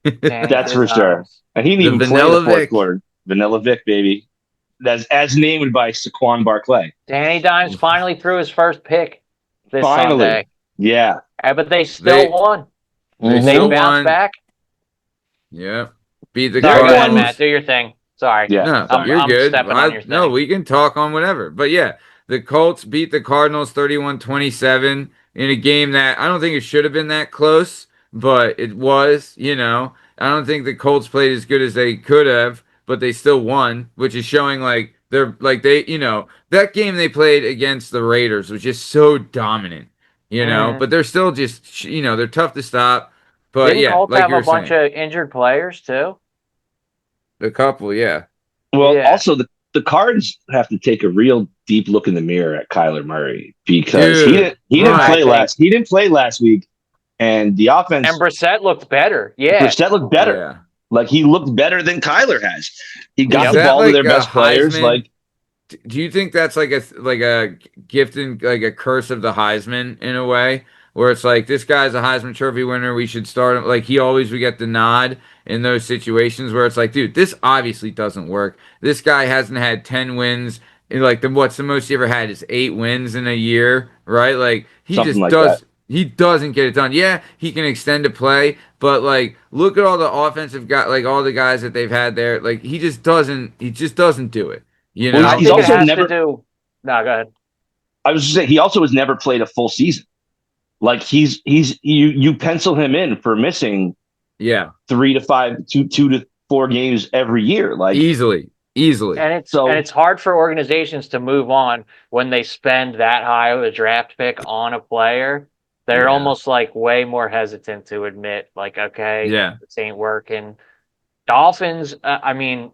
That's for sure. And he didn't The even play the Vanilla fourth Vic. quarter. Vanilla Vic, baby. That's as named by Saquon Barclay. Danny Dimes finally threw his first pick this Finally. Sunday. Yeah. But they still won. They still bounced won. back. Yeah. Beat the Sorry, go ahead, Cardinals. Matt. Do your thing. Sorry. Yeah. No, you're good. Stepping on your thing. No, we can talk on whatever. But yeah, the Colts beat the Cardinals 31-27 in a game that I don't think it should have been that close, but it was, I don't think the Colts played as good as they could have, but they still won, which is showing that game they played against the Raiders was just so dominant, but they're still just, they're tough to stop. But Didn't Colts like have you're a bunch saying, of injured players too? a couple, yeah. Well, also the Cards have to take a real deep look in the mirror at Kyler Murray because he didn't play last week, and the offense and Brissett looked better. Yeah, Brissett looked better. Yeah. Like he looked better than Kyler has. He got the ball to their best players. Like, do you think that's like a gift and like a curse of the Heisman in a way? Where it's like, this guy's a Heisman Trophy winner, we should start him. Like, he always would get the nod in those situations where it's like, dude, this obviously doesn't work. This guy hasn't had 10 wins. Like, what's the most he ever had is 8 wins in a year, right? Like, he he doesn't get it done. Yeah, he can extend a play, but like, look at all the offensive guys, like all the guys that they've had there. Like, he just doesn't do it. Well, he's also never. No, go ahead. I was just saying, he also has never played a full season. Like you pencil him in for missing 3 to 5, 2 to 4 games every year, like easily. And it's hard for organizations to move on when they spend that high of a draft pick on a player. They're almost like way more hesitant to admit, like, okay, this ain't working. Dolphins, I mean,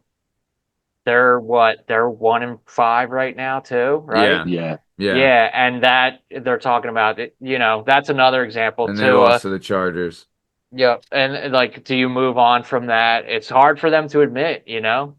they're 1-5 right now too, right? Yeah, and that they're talking about it. That's another example and too. And they lost to the Chargers. Yeah, and like, do you move on from that? It's hard for them to admit.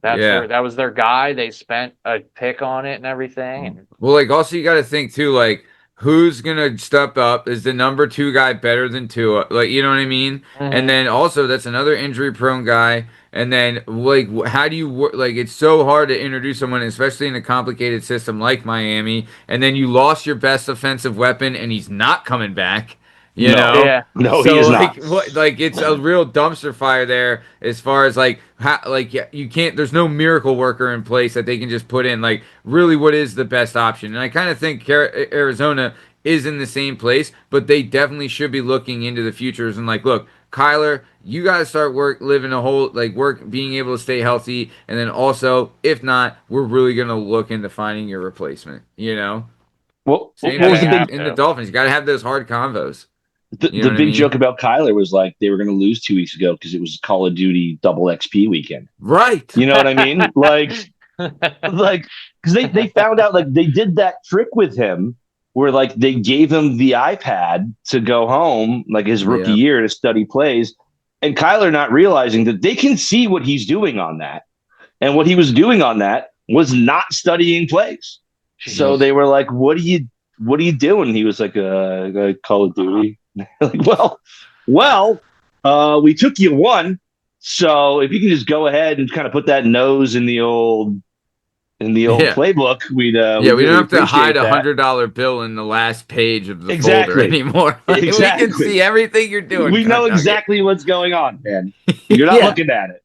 That was their guy. They spent a pick on it and everything. Well, like, also you got to think too, like, who's gonna step up? Is the number 2 guy better than Tua? Like, you know what I mean? Mm-hmm. And then also that's another injury-prone guy. And then, like, how do you work? Like, it's so hard to introduce someone, especially in a complicated system like Miami. And then you lost your best offensive weapon, and he's not coming back. You know? Yeah. No, so, he is like, not. It's a real dumpster fire there as far as, like, you can't, there's no miracle worker in place that they can just put in. Like, really, what is the best option? And I kind of think Arizona is in the same place, but they definitely should be looking into the futures and, like, look, Kyler, you got to start being able to stay healthy. And then also, if not, we're really going to look into finding your replacement, Well, in the Dolphins, you got to have those hard convos. The big joke about Kyler was like they were going to lose 2 weeks ago because it was Call of Duty double XP weekend. Right. You know what I mean? Because they found out, like, they did that trick with him where, like, they gave him the iPad to go home, like his rookie year, to study plays. And Kyler not realizing that they can see what he's doing on that. And what he was doing on that was not studying plays. Jeez. So they were like, what are you doing? He was like, Call of Duty. Like, well, we took you one. So if you can just go ahead and kind of put that nose in the old playbook, we don't have to hide $100 bill in the last page of the folder anymore. Exactly. We can see everything you're doing. We know exactly what's going on, man. You're not looking at it.